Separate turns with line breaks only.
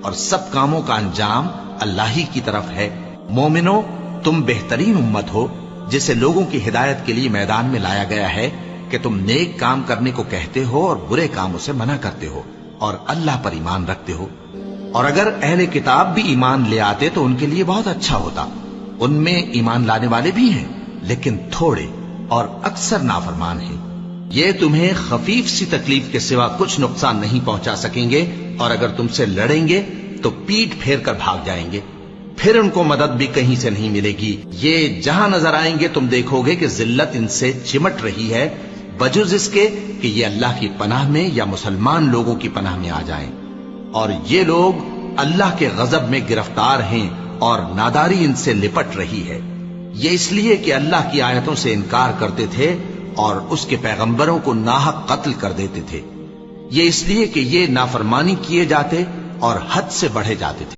اور سب کاموں کا انجام اللہ ہی کی طرف ہے۔ مومنو، تم بہترین امت ہو جسے لوگوں کی ہدایت کے لیے میدان میں لایا گیا ہے کہ تم نیک کام کرنے کو کہتے ہو اور برے کاموں سے منع کرتے ہو اور اللہ پر ایمان رکھتے ہو۔ اور اگر اہل کتاب بھی ایمان لے آتے تو ان کے لیے بہت اچھا ہوتا۔ ان میں ایمان لانے والے بھی ہیں لیکن تھوڑے اور اکثر نافرمان ہیں۔ یہ تمہیں خفیف سی تکلیف کے سوا کچھ نقصان نہیں پہنچا سکیں گے، اور اگر تم سے لڑیں گے تو پیٹ پھیر کر بھاگ جائیں گے، پھر ان کو مدد بھی کہیں سے نہیں ملے گی۔ یہ جہاں نظر آئیں گے تم دیکھو گے کہ ذلت ان سے چمٹ رہی ہے، بجز اس کے کہ یہ اللہ کی پناہ میں یا مسلمان لوگوں کی پناہ میں آ جائیں۔ اور یہ لوگ اللہ کے غضب میں گرفتار ہیں اور ناداری ان سے لپٹ رہی ہے۔ یہ اس لیے کہ اللہ کی آیتوں سے انکار کرتے تھے اور اس کے پیغمبروں کو ناحق قتل کر دیتے تھے۔ یہ اس لیے کہ یہ نافرمانی کیے جاتے اور حد سے بڑھے جاتے تھے۔